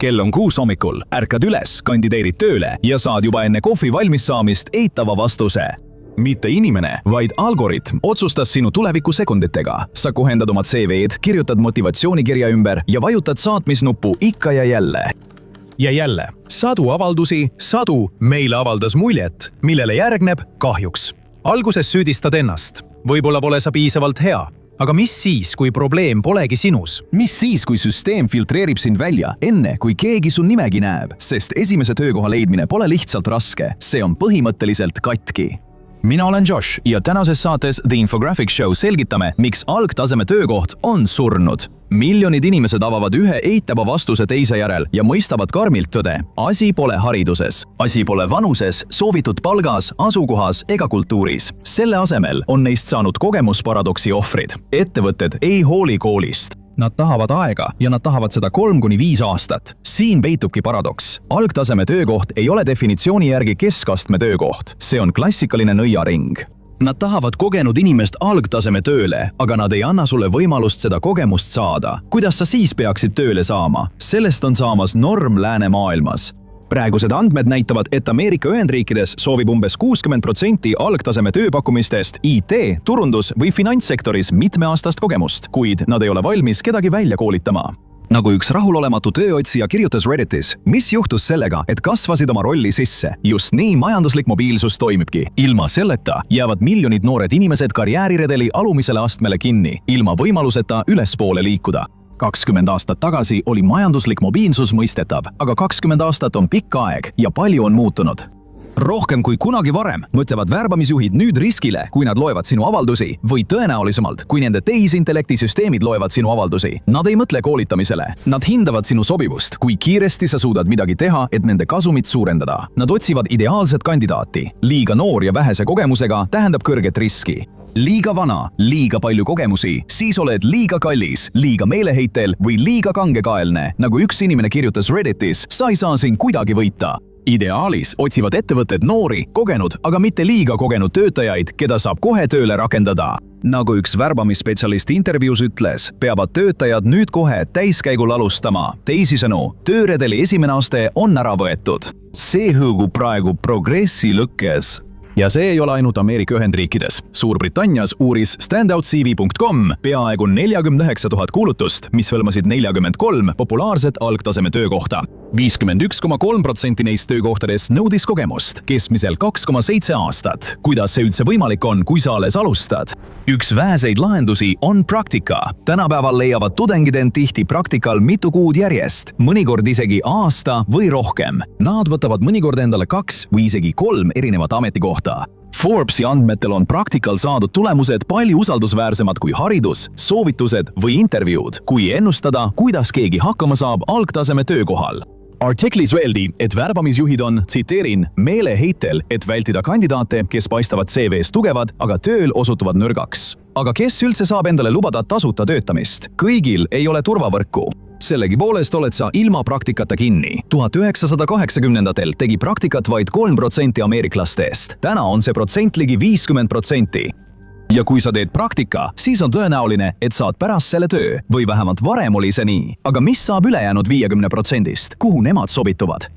kell on 6 hommikul, ärkad üles, kandideerid tööle ja saad juba enne kohvi valmis saamist eitava vastuse. Mitte inimene, vaid algoritm otsustas sinu tuleviku sekunditega. Sa kohendad oma CV-d, kirjutad motivatsioonikirja ümber ja vajutad saatmisnuppu ikka ja jälle. Ja jälle, sadu avaldusi, sadu meile avaldas muljet, millele järgneb kahjuks. Alguses süüdistad ennast. Võib-olla pole sa piisavalt hea. Aga mis siis, kui probleem polegi sinus? Mis siis, kui süsteem filtreerib sind välja, enne kui keegi su nimegi näeb? Sest esimese töökoha leidmine pole lihtsalt raske, see on põhimõtteliselt katki. Mina olen Josh ja tänases saates The Infographic Show selgitame, miks algtaseme töökoht on surnud. Miljonid inimesed avavad ühe eitava vastuse teise järel ja mõistavad karmilt tõde. Asi pole hariduses. Asi pole vanuses, soovitud palgas, asukohas ega kultuuris. Selle asemel on neist saanud kogemusparadoksi ohvrid. Ettevõtted ei hooli koolist. Nad tahavad aega ja nad tahavad seda 3–5 aastat. Siin peitubki paradoks. Algtaseme töökoht ei ole definitsiooni järgi keskastme töökoht. See on klassikaline nõiaring. Nad tahavad kogenud inimest algtaseme tööle, aga nad ei anna sulle võimalust seda kogemust saada. Kuidas sa siis peaksid tööle saama? Sellest on saamas norm läänemaailmas. Praegused andmed näitavad, et Ameerika Ühendriikides soovib umbes 60% algtaseme tööpakkumistest IT, turundus või finantssektoris mitmeaastast kogemust, kuid nad ei ole valmis kedagi välja koolitama. Nagu üks rahulolematu tööotsija kirjutas Redditis, mis juhtus sellega, et kasvasid oma rolli sisse. Just nii majanduslik mobiilsus toimibki. Ilma selleta jäävad miljonid noored inimesed karjääriredeli alumisele astmele kinni, ilma võimaluseta ülespoole liikuda. 20 aastat tagasi oli majanduslik mobiilsus mõistetav, aga 20 aastat on pikk aeg ja palju on muutunud. Rohkem kui kunagi varem mõtlevad värbamisjuhid nüüd riskile, kui nad loevad sinu avaldusi, või tõenäolisemalt, kui nende tehisintellektisüsteemid loevad sinu avaldusi. Nad ei mõtle koolitamisele. Nad hindavad sinu sobivust, kui kiiresti sa suudad midagi teha, et nende kasumit suurendada. Nad otsivad ideaalset kandidaati. Liiga noor ja vähese kogemusega tähendab kõrget riski. Liiga vana, liiga palju kogemusi, siis oled liiga kallis, liiga meeleheitel või liiga kangekaelne. Nagu üks inimene kirjutas Redditis, sa ei saa siin kuidagi võita. Ideaalis otsivad ettevõtted noori, kogenud, aga mitte liiga kogenud töötajaid, keda saab kohe tööle rakendada. Nagu üks värbamisspetsialist intervjuus ütles, peavad töötajad nüüd kohe täiskäigul alustama. Teisisõnu, tööredeli esimene aste on ära võetud. See hõõgub praegu progressi lõkkes. Ja see ei ole ainult Ameerika Ühendriikides. Suurbritannias uuris standoutcv.com peaaegu 49 000 kuulutust, mis hõlmasid 43 populaarset algtaseme töökohta. 51,3% neist töökohtades nõudis kogemust, keskmisel 2,7 aastat. Kuidas see üldse võimalik on, kui sa alles alustad? Üks väheseid lahendusi on praktika. Tänapäeval leiavad tudengid end tihti praktikal mitu kuud järjest, mõnikord isegi aasta või rohkem. Nad võtavad mõnikord endale 2 või isegi 3 erinevat ametikohta. Forbesi andmetel on praktikal saadud tulemused palju usaldusväärsemad kui haridus, soovitused või intervjuud, kui ennustada, kuidas keegi hakkama saab algtaseme töökohal. Artiklis öeldi, et värbamisjuhid on, tsiteerin, meeleheitel, et vältida kandidaate, kes paistavad CV-s tugevad, aga tööl osutuvad nõrgaks. Aga kes üldse saab endale lubada tasuta töötamist? Kõigil ei ole turvavõrku. Sellegipoolest oled sa ilma praktikata kinni. 1980-ndatel tegi praktikat vaid 3% ameeriklastest. Täna on see protsent ligi 50%. Ja kui sa teed praktika, siis on tõenäoline, et saad pärast selle töö. Või vähemalt varem oli see nii. Aga mis saab ülejäänud 50%-st? Kuhu nemad sobituvad?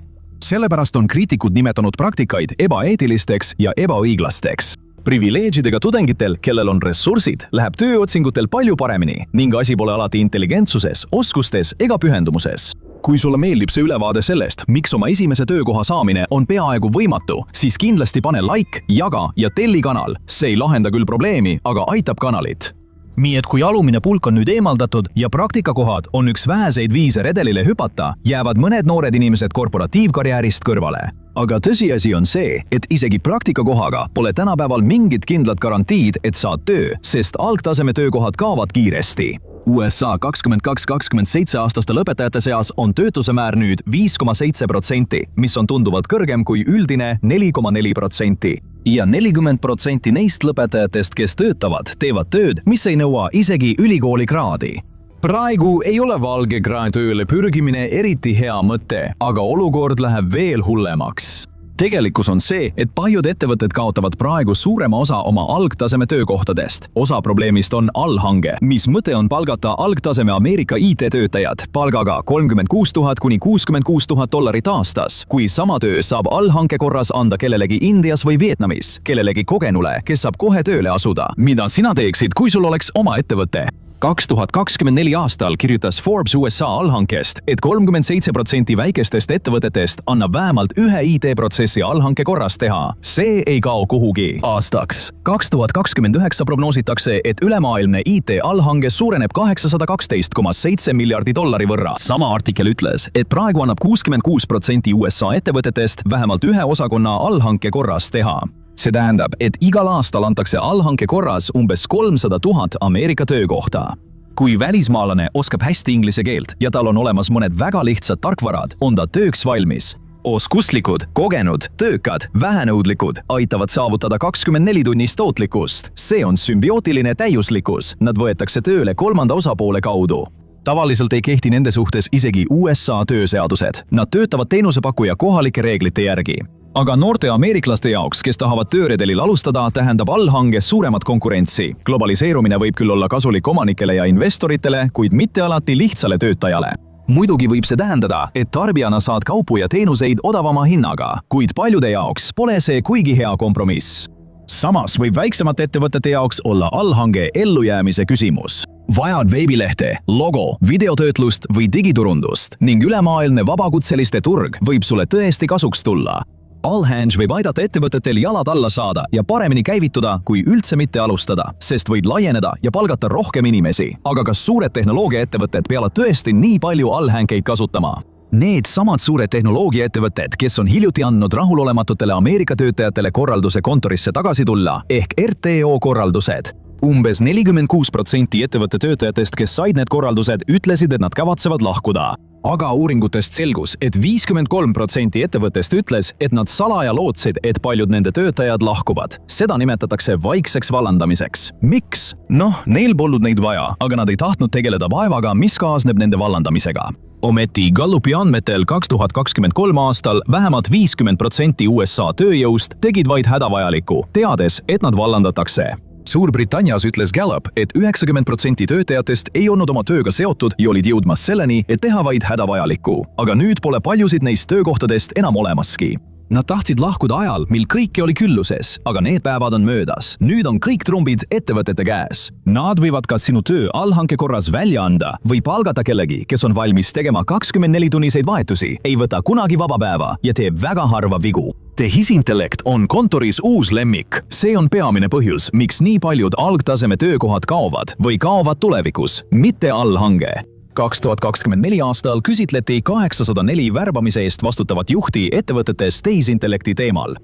Sellepärast on kriitikud nimetanud praktikaid ebaeetilisteks ja ebaõiglasteks. Privileegidega tudengitel, kellel on ressursid, läheb tööotsingutel palju paremini ning asi pole alati intelligentsuses, oskustes ega pühendumuses. Kui sulle meeldib see ülevaade sellest, miks oma esimese töökoha saamine on peaaegu võimatu, siis kindlasti pane like, jaga ja telli kanal. See ei lahenda küll probleemi, aga aitab kanalit. Nii et kui alumine pulk on nüüd eemaldatud ja praktikakohad on üks väheseid viise redelile hüpata, jäävad mõned noored inimesed korporatiivkarjäärist kõrvale. Aga tõsiasi on see, et isegi praktikakohaga pole tänapäeval mingit kindlat garantiid, et saad töö, sest algtaseme töökohad kaovad kiiresti. USA 22–27 aastaste lõpetajate seas on töötuse määr nüüd 5,7%, mis on tunduvalt kõrgem kui üldine 4,4%. Ja 40% neist lõpetajatest, kes töötavad, teevad tööd, mis ei nõua isegi ülikooli kraadi. Praegu ei ole valge krae tööle pürgimine eriti hea mõte, aga olukord läheb veel hullemaks. tegelikkus on see, et paljud ettevõtted kaotavad praegu suurema osa oma algtaseme töökohtadest. Osa probleemist on allhange, mis mõte on palgata algtaseme Ameerika IT-töötajad palgaga $36,000 kuni $66,000 aastas, kui sama töö saab allhanke korras anda kellelegi Indias või Vietnamis, kellelegi kogenule, kes saab kohe tööle asuda. Mida sina teeksid, kui sul oleks oma ettevõte? 2024 aastal kirjutas Forbes USA allhankest, et 37% väikestest ettevõtetest annab vähemalt ühe IT-protsessi allhanke korras teha. See ei kao kuhugi. Aastaks 2029 prognoositakse, et ülemaailmne IT-allhange suureneb $812,7 miljardi võrra. Sama artikkel ütles, et praegu annab 66% USA ettevõtetest vähemalt ühe osakonna allhanke korras teha. See tähendab, et igal aastal antakse allhanke korras umbes 300 000 Ameerika töökohta. Kui välismaalane oskab hästi inglise keelt ja tal on olemas mõned väga lihtsad tarkvarad, on ta tööks valmis. Oskuslikud, kogenud, töökad, vähenõudlikud aitavad saavutada 24-tunnist tootlikkust. See on sümbiootiline täiuslikkus. Nad võetakse tööle kolmanda osapoole kaudu. Tavaliselt ei kehti nende suhtes isegi USA tööseadused. Nad töötavad teenusepakkuja kohalike reeglite järgi. Aga noorte ameeriklaste jaoks, kes tahavad tööredelil alustada, tähendab allhange suuremat konkurentsi. Globaliseerumine võib küll olla kasulik omanikele ja investoritele, kuid mitte alati lihtsale töötajale. Muidugi võib see tähendada, et tarbijana saad kaupu ja teenuseid odavama hinnaga, kuid paljude jaoks pole see kuigi hea kompromiss. Samas võib väiksemate ettevõtete jaoks olla allhange ellujäämise küsimus. Vajad veebilehte, logo, videotöötlust või digiturundust ning ülemaailmne vabakutseliste turg võib sulle tõesti kasuks tulla. Allhange võib aidata ettevõtetel jalad alla saada ja paremini käivituda, kui üldse mitte alustada, sest võid laieneda ja palgata rohkem inimesi. Aga kas suured tehnoloogiaettevõtted peavad tõesti nii palju allhankeid kasutama? Need samad suured tehnoloogiaettevõtted, kes on hiljuti andnud rahulolematutele Ameerika töötajatele korralduse kontorisse tagasi tulla, ehk RTO korraldused. Umbes 46% ettevõtte töötajatest, kes said need korraldused, ütlesid, et nad kavatsevad lahkuda. Aga uuringutest selgus, et 53% ettevõttest ütles, et nad salaja lootsid, et paljud nende töötajad lahkuvad. Seda nimetatakse vaikseks vallandamiseks. Miks? Neil polnud neid vaja, aga nad ei tahtnud tegeleda vaevaga, mis kaasneb nende vallandamisega. Ometi Gallupi andmetel 2023 aastal vähemalt 50% USA tööjõust tegid vaid hädavajalikku, teades, et nad vallandatakse. Suurbritannias ütles Gallup, et 90% töötajatest ei olnud oma tööga seotud ja olid jõudmas selleni, et teha vaid hädavajalikku. Aga nüüd pole paljusid neist töökohtadest enam olemaski. Nad tahtsid lahkuda ajal, mil kõike oli külluses, aga need päevad on möödas. Nüüd on kõik trumbid ettevõtete käes. Nad võivad ka sinu töö allhanke korras välja anda või palgata kellegi, kes on valmis tegema 24-tunniseid vahetusi, ei võta kunagi vaba päeva ja teeb väga harva vigu. Tehisintellekt on kontoris uus lemmik. See on peamine põhjus, miks nii paljud algtaseme töökohad kaovad või kaovad tulevikus, mitte allhange. 2024 aastal küsitleti 804 värbamise eest vastutavat juhti ettevõtetes tehisintellekti teemal.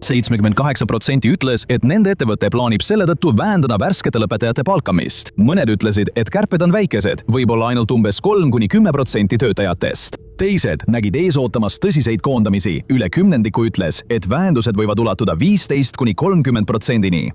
78% ütles, et nende ettevõte plaanib selle tõttu vähendada värskete lõpetajate palkamist. Mõned ütlesid, et kärped on väikesed, võib-olla ainult umbes 3–10% töötajatest. Teised nägid ees ootamas tõsiseid koondamisi. Üle kümnendiku ütles, et vähendused võivad ulatuda 15–30%-ni.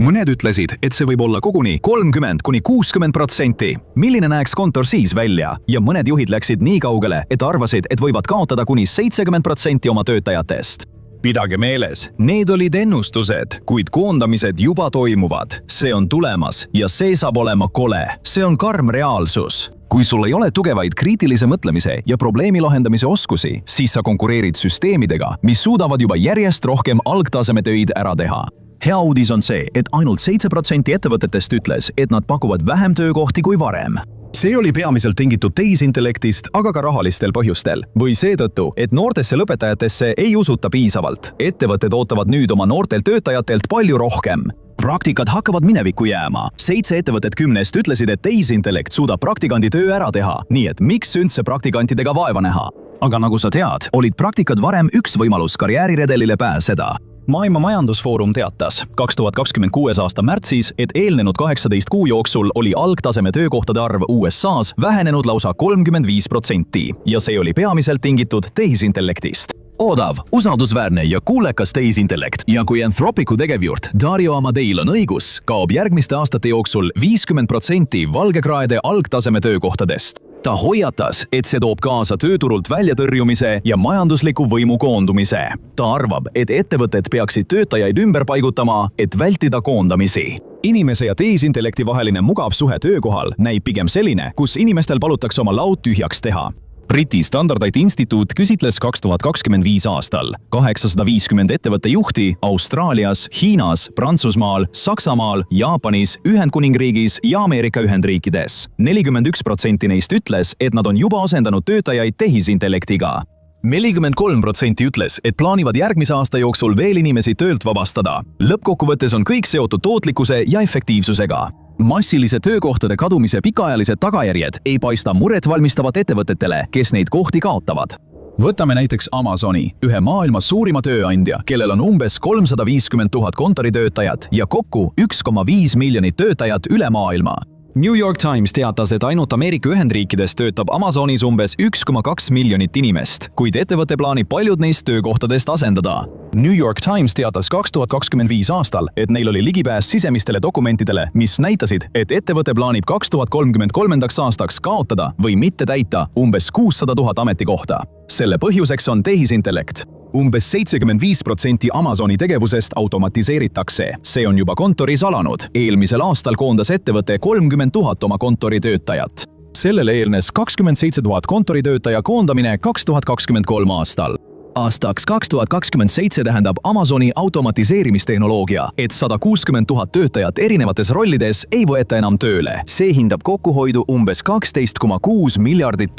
Mõned ütlesid, et see võib olla koguni 30–60%. Milline näeks kontor siis välja? Ja mõned juhid läksid nii kaugele, et arvasid, et võivad kaotada kuni 70% oma töötajatest. Pidage meeles, need olid ennustused, kuid koondamised juba toimuvad. See on tulemas ja see saab olema kole. See on karm reaalsus. Kui sul ei ole tugevaid kriitilise mõtlemise ja probleemi lahendamise oskusi, siis sa konkureerid süsteemidega, mis suudavad juba järjest rohkem algtaseme töid ära teha. Hea uudis on see, et ainult 7% ettevõtetest ütles, et nad pakuvad vähem töökohti kui varem. See oli peamiselt tingitud tehisintellektist, aga ka rahalistel põhjustel. Või seetõttu, et noortesse lõpetajatesse ei usuta piisavalt. Ettevõtted ootavad nüüd oma noortelt töötajatelt palju rohkem. Praktikad hakkavad minevikku jääma. 7 ettevõtet 10 ütlesid, et tehisintellekt suudab praktikandi töö ära teha, nii et miks üldse praktikantidega vaeva näha? Aga nagu sa tead, olid praktikad varem üks võimalus karjääriredelile pääseda. Maailma Majandusfoorum teatas 2026 aasta märtsis, et eelnenud 18 kuu jooksul oli algtaseme töökohtade arv USA's vähenenud lausa 35% ja see oli peamiselt tingitud tehisintellektist. Odav, usaldusväärne ja kuulekas tehisintellekt ja kui Anthropicu tegevjuht Dario Amadeil on õigus, kaob järgmiste aastate jooksul 50% valgekraede algtaseme töökohtadest. ta hoiatas, et see toob kaasa tööturult väljatõrjumise ja majandusliku võimu koondumise. ta arvab, et ettevõtted peaksid töötajaid ümber paigutama, et vältida koondamisi. Inimese ja tehisintellekti vaheline mugav suhe töökohal näib pigem selline, kus inimestel palutakse oma laud tühjaks teha. Briti Standardite Instituut küsitles 2025 aastal 850 ettevõtte juhti Austraalias, Hiinas, Prantsusmaal, Saksamaal, Jaapanis, Ühendkuningriigis ja Ameerika Ühendriikides. 41% neist ütles, et nad on juba asendanud töötajaid tehisintellektiga. 43% ütles, et plaanivad järgmise aasta jooksul veel inimesi töölt vabastada. Lõppkokkuvõttes on kõik seotud tootlikkuse ja efektiivsusega. Massilise töökohtade kadumise pikaajalised tagajärjed ei paista muret valmistavat ettevõtetele, kes neid kohti kaotavad. Võtame näiteks Amazoni, ühe maailma suurima tööandja, kellel on umbes 350 000 kontoritöötajat ja kokku 1,5 miljonit töötajat üle maailma. New York Times teatas, et ainult Ameerika Ühendriikides töötab Amazonis umbes 1,2 miljonit inimest, kuid ettevõte plaanib paljud neist töökohtadest asendada. New York Times teatas 2025 aastal, et neil oli ligipääs sisemistele dokumentidele, mis näitasid, et ettevõte plaanib 2033. aastaks kaotada või mitte täita umbes 600 000 ametikohta. Selle põhjuseks on tehisintellekt. Umbes 75% Amazoni tegevusest automatiseeritakse. See on juba kontoris alanud. Eelmisel aastal koondas ettevõte 30 000 oma kontoritöötajat. Sellele eelnes 27 000 kontoritöötaja koondamine 2023 aastal. Aastaks 2027 tähendab Amazoni automatiseerimistehnoloogia, et 160 000 töötajat erinevates rollides ei võeta enam tööle. See hindab kokkuhoidu umbes $12,6 miljardit.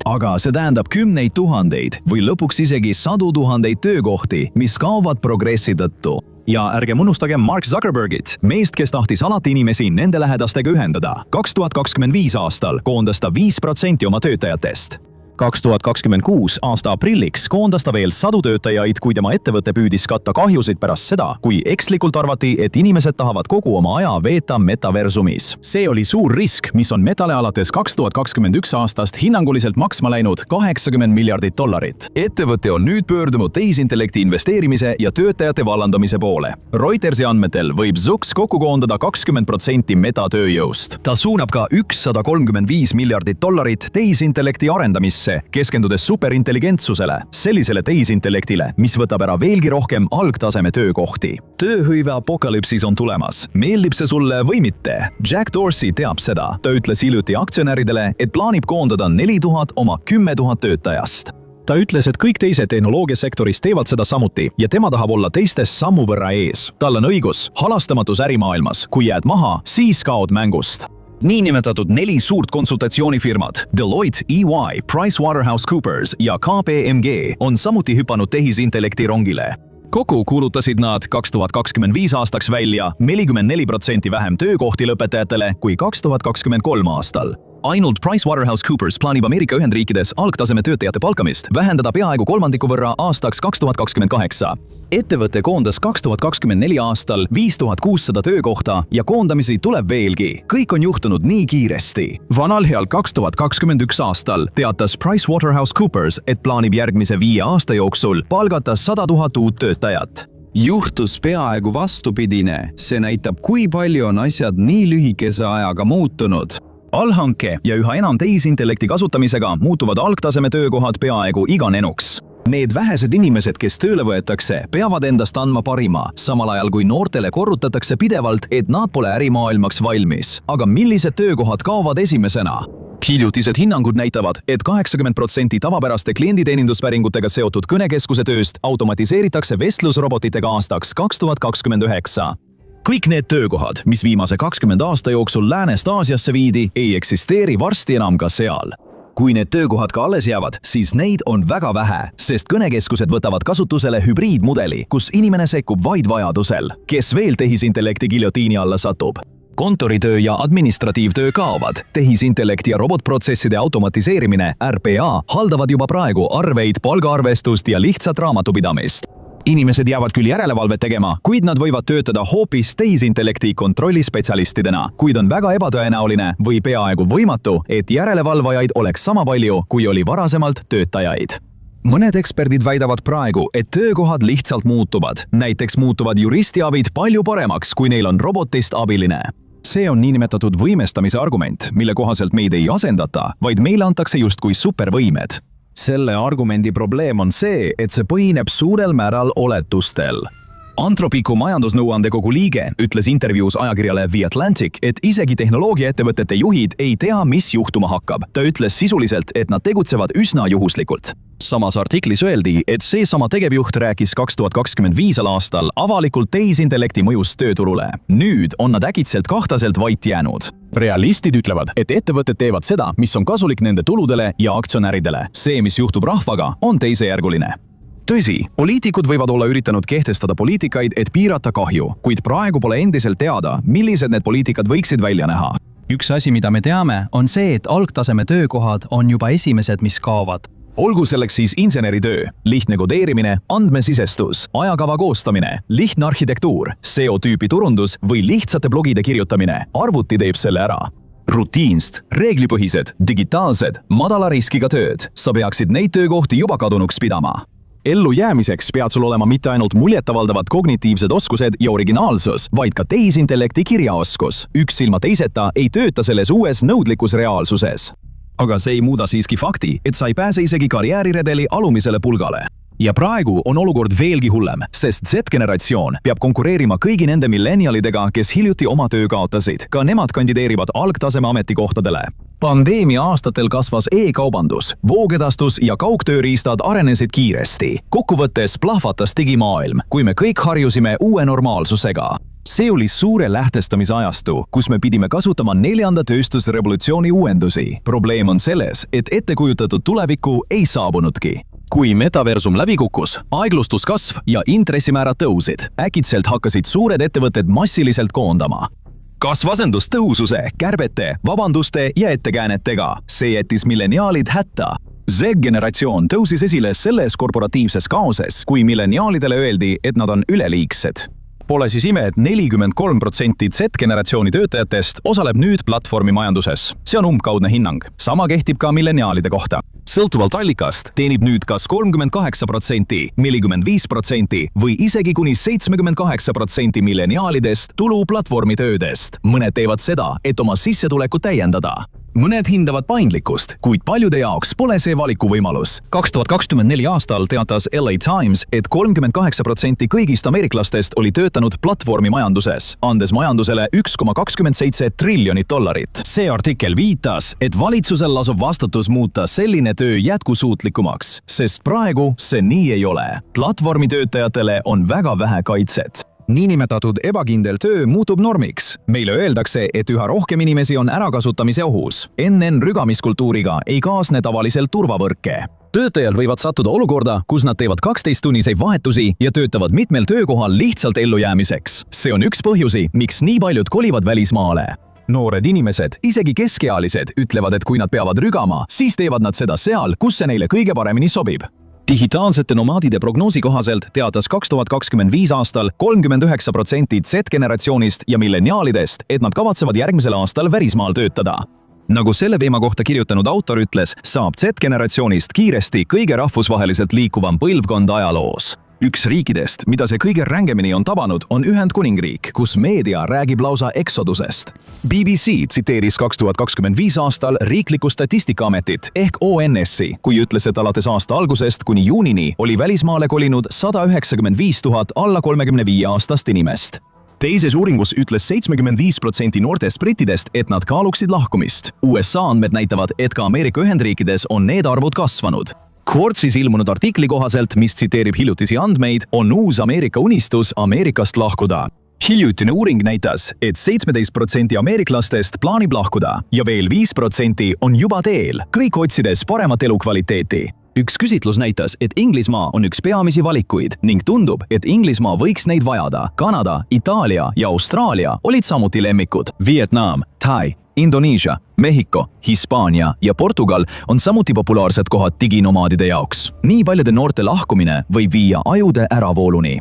Aga see tähendab kümneid tuhandeid või lõpuks isegi 100 000 töökohti, mis kaovad progressi tõttu. Ja ärgem unustage Mark Zuckerbergit, meest, kes tahtis alati inimesi nende lähedastega ühendada. 2025 aastal koondas ta 5% oma töötajatest. 2026 aasta aprilliks koondas ta veel 100 töötajaid, kui tema ettevõte püüdis katta kahjusid pärast seda, kui ekslikult arvati, et inimesed tahavad kogu oma aja veeta metaversumis. See oli suur risk, mis on Metale alates 2021 aastast hinnanguliselt maksma läinud $80 miljardit. Ettevõte on nüüd pöördunud tehisintellekti investeerimise ja töötajate vallandamise poole. Reutersi andmetel võib Zux kokku koondada 20% Meta tööjõust. Ta suunab ka $135 miljardit tehisintellekti arendamisse, keskendudes superintelligentsusele, sellisele tehisintellektile, mis võtab ära veelgi rohkem algtaseme töökohti. Tööhõive apokalüpsis on tulemas. Meeldib see sulle või mitte? Jack Dorsey teab seda. Ta ütles hiljuti aktsionäridele, et plaanib koondada 4000 oma 10 000 töötajast. Ta ütles, et kõik teised tehnoloogiasektoris teevad seda samuti ja tema tahab olla teistest sammu võrra ees. Tal on õigus, halastamatus ärimaailmas. Kui jääd maha, siis kaod mängust. Niinimetatud 4 suurt konsultatsioonifirmad Deloitte, EY, PricewaterhouseCoopers ja KPMG on samuti hüpanud tehisintellekti rongile. Kokku kuulutasid nad 2025 aastaks välja 44% vähem töökohti lõpetajatele kui 2023 aastal. Ainult PricewaterhouseCoopers plaanib Ameerika Ühendriikides algtaseme töötajate palkamist vähendada peaaegu kolmandiku võrra aastaks 2028. Ettevõte koondas 2024 aastal 5600 töökohta ja koondamisi tuleb veelgi. Kõik on juhtunud nii kiiresti. Vanal heal 2021 aastal teatas PricewaterhouseCoopers, et plaanib järgmise 5 aasta jooksul palgata 100 000 uut töötajat. Juhtus peaaegu vastupidine. See näitab, kui palju on asjad nii lühikese ajaga muutunud. Allhanke ja üha enam tehisintellekti kasutamisega muutuvad algtaseme töökohad peaaegu iganenuks. Need vähesed inimesed, kes tööle võetakse, peavad endast andma parima, samal ajal kui noortele korrutatakse pidevalt, et nad pole ärimaailmaks valmis. Aga millised töökohad kaovad esimesena? Hiljutised hinnangud näitavad, et 80% tavapäraste klienditeeninduspäringutega seotud kõnekeskuse tööst automatiseeritakse vestlusrobotitega aastaks 2029. Kõik need töökohad, mis viimase 20 aasta jooksul Läänest Aasiasse viidi, ei eksisteeri varsti enam ka seal. Kui need töökohad ka alles jäävad, siis neid on väga vähe, sest kõnekeskused võtavad kasutusele hübriidmudeli, kus inimene sekkub vaid vajadusel. Kes veel tehisintellekti giljotiini alla satub? Kontoritöö ja administratiivtöö kaovad. Tehisintellekti ja robotprotsesside automatiseerimine, RPA, haldavad juba praegu arveid, palgaarvestust ja lihtsat raamatupidamist. Inimesed jäävad küll järelevalvet tegema, kuid nad võivad töötada hoopis tehisintellekti kontrollispetsialistidena, kuid on väga ebatõenäoline või peaaegu võimatu, et järelevalvajaid oleks sama palju, kui oli varasemalt töötajaid. Mõned eksperdid väidavad praegu, et töökohad lihtsalt muutuvad. Näiteks muutuvad juristiavid palju paremaks, kui neil on robotist abiline. see on niinimetatud võimestamise argument, mille kohaselt meid ei asendata, vaid meile antakse justkui supervõimed. Selle argumendi probleem on see, et see põhineb suurel määral oletustel. Anthropicu majandusnõuandekogu liige ütles intervjuus ajakirjale The Atlantic, et isegi tehnoloogiaettevõtete juhid ei tea, mis juhtuma hakkab. Ta ütles sisuliselt, et nad tegutsevad üsna juhuslikult. Samas artiklis öeldi, et seesama tegevjuht rääkis 2025. aastal avalikult tehisintellekti mõjust tööturule. Nüüd on nad äkitselt kahtaselt vait jäänud. Realistid ütlevad, et ettevõtted teevad seda, mis on kasulik nende tuludele ja aktsionäridele. See, mis juhtub rahvaga, on teisejärguline. Tõsi, poliitikud võivad olla üritanud kehtestada poliitikaid, et piirata kahju, kuid praegu pole endiselt teada, millised need poliitikad võiksid välja näha. Üks asi, mida me teame, on see, et algtaseme töökohad on juba esimesed, mis kaovad. Olgu selleks siis inseneritöö, lihtne kodeerimine, andmesisestus, ajakava koostamine, lihtne arhitektuur, SEO-tüüpi turundus või lihtsate blogide kirjutamine. Arvuti teeb selle ära. Rutiinst, reeglipõhised, digitaalsed, madala riskiga tööd. Sa peaksid neid töökohti juba kadunuks pidama. Ellujäämiseks pead sul olema mitte ainult muljetavaldavad kognitiivsed oskused ja originaalsus, vaid ka tehisintellekti kirjaoskus. Üks ilma teiseta ei tööta selles uues nõudlikus reaalsuses. Aga see ei muuda siiski fakti, et sa ei pääse isegi karjääriredeli alumisele pulgale. Ja praegu on olukord veelgi hullem, sest Z-generatsioon peab konkureerima kõigi nende millenialidega, kes hiljuti oma töö kaotasid. Ka nemad kandideerivad algtaseme ametikohtadele. Pandeemia aastatel kasvas e-kaubandus, voogedastus ja kaugtööriistad arenesid kiiresti. Kokkuvõttes plahvatas digimaailm, kui me kõik harjusime uue normaalsusega. See oli suure lähtestamise ajastu, kus me pidime kasutama 4. tööstusrevolutsiooni uuendusi. Probleem on selles, et ettekujutatud tulevikku ei saabunudki. Kui metaversum läbi kukkus, aeglustus kasv ja intressimäärad tõusid, äkitselt hakkasid suured ettevõtted massiliselt koondama. Kasv asendus tõhususe, kärbete, vabanduste ja ettekäänetega. See jättis milleniaalid hätta. Z-generatsioon tõusis esile selles korporatiivses kaoses, kui milleniaalidele öeldi, et nad on üleliigsed. Pole siis ime, et 43% Z-generatsiooni töötajatest osaleb nüüd platvormimajanduses. See on umbkaudne hinnang. Sama kehtib ka milleniaalide kohta. Sõltuvalt allikast teenib nüüd kas 38%, 45% või isegi kuni 78% milleniaalidest tulu platvormitöödest. Mõned teevad seda, et oma sissetulekut täiendada. Mõned hindavad paindlikkust, kuid paljude jaoks pole see valikuvõimalus. 2024 aastal teatas LA Times, et 38% kõigist ameeriklastest oli töötanud platvormimajanduses, andes majandusele $1,27 triljonit. See artikkel viitas, et valitsusel lasub vastutus muuta selline töö jätkusuutlikumaks, sest praegu see nii ei ole. Platvormitöötajatele on väga vähe kaitset. Niinimetatud ebakindel töö muutub normiks. Meile öeldakse, et üha rohkem inimesi on ärakasutamise ohus. NN rügamiskultuuriga ei kaasne tavaliselt turvavõrke. Töötajad võivad sattuda olukorda, kus nad teevad 12-tunniseid vahetusi ja töötavad mitmel töökohal lihtsalt ellujäämiseks. See on üks põhjusi, miks nii paljud kolivad välismaale. Noored inimesed, isegi keskealised, ütlevad, et kui nad peavad rügama, siis teevad nad seda seal, kus see neile kõige paremini sobib. Digitaalsete nomaadide prognoosi kohaselt teatas 2025 aastal 39% Z-generatsioonist ja milleniaalidest, et nad kavatsevad järgmisel aastal välismaal töötada. Nagu selle teema kohta kirjutanud autor ütles, saab Z-generatsioonist kiiresti kõige rahvusvaheliselt liikuvam põlvkond ajaloos. Üks riikidest, mida see kõige rängemini on tabanud, on Ühendkuningriik, kus meedia räägib lausa eksodusest. BBC tsiteeris 2025 aastal Riiklikku Statistikaametit ehk ONS-i, kui ütles, et alates aasta algusest kuni juunini oli välismaale kolinud 195 000 alla 35-aastast inimest. Teises uuringus ütles 75% noortest brittidest, et nad kaaluksid lahkumist. USA andmed näitavad, et ka Ameerika Ühendriikides on need arvud kasvanud. Quartzis ilmunud artikli kohaselt, mis tsiteerib hiljutisi andmeid, on uus Ameerika unistus Ameerikast lahkuda. Hiljutine uuring näitas, et 17% ameeriklastest plaanib lahkuda ja veel 5% on juba teel, kõik otsides paremat elukvaliteeti. Üks küsitlus näitas, et Inglismaa on üks peamisi valikuid ning tundub, et Inglismaa võiks neid vajada. Kanada, Itaalia ja Austraalia olid samuti lemmikud. Vietnam, Tai, Indoneesia, Mehhiko, Hispaania ja Portugal on samuti populaarsed kohad diginomaadide jaoks. Nii paljude noorte lahkumine võib viia ajude äravooluni.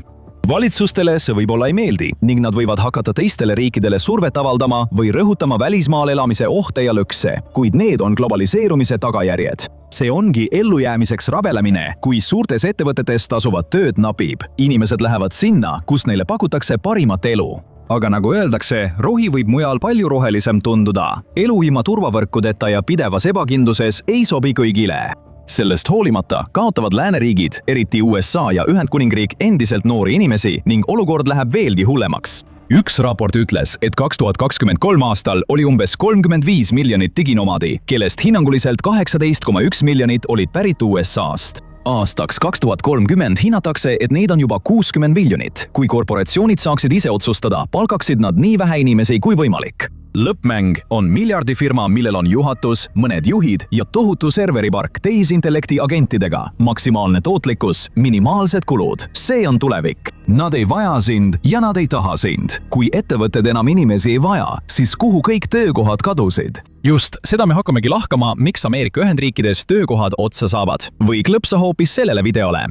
Valitsustele see võib-olla ei meeldi ning nad võivad hakata teistele riikidele survet avaldama või rõhutama välismaal elamise ohte ja lõkse, kuid need on globaliseerumise tagajärjed. See ongi ellujäämiseks rabelemine, kui suurtes ettevõtetes tasuvad tööd napib. Inimesed lähevad sinna, kus neile pakutakse parimat elu. aga nagu öeldakse, rohi võib mujal palju rohelisem tunduda. elu ilma turvavõrkudeta ja pidevas ebakindluses ei sobi kõigile. Sellest hoolimata kaotavad lääneriigid, eriti USA ja Ühendkuningriik endiselt noori inimesi ning olukord läheb veelgi hullemaks. Üks raport ütles, et 2023 aastal oli umbes 35 miljonit diginomadi, kellest hinnanguliselt 18,1 miljonit olid pärit USA-st. Aastaks 2030 hinnatakse, et neid on juba 60 miljonit. Kui korporatsioonid saaksid ise otsustada, palkaksid nad nii vähe inimesi kui võimalik. Lõppmäng on miljardifirma, millel on juhatus, mõned juhid ja tohutu serveripark tehisintellekti agentidega. Maksimaalne tootlikkus, minimaalsed kulud. See on tulevik. Nad ei vaja sind ja nad ei taha sind. Kui ettevõtted enam inimesi ei vaja, siis kuhu kõik töökohad kadusid? Just, seda me hakkamegi lahkama, miks Ameerika Ühendriikides töökohad otsa saavad. Või klõpsa hoopis sellele videole.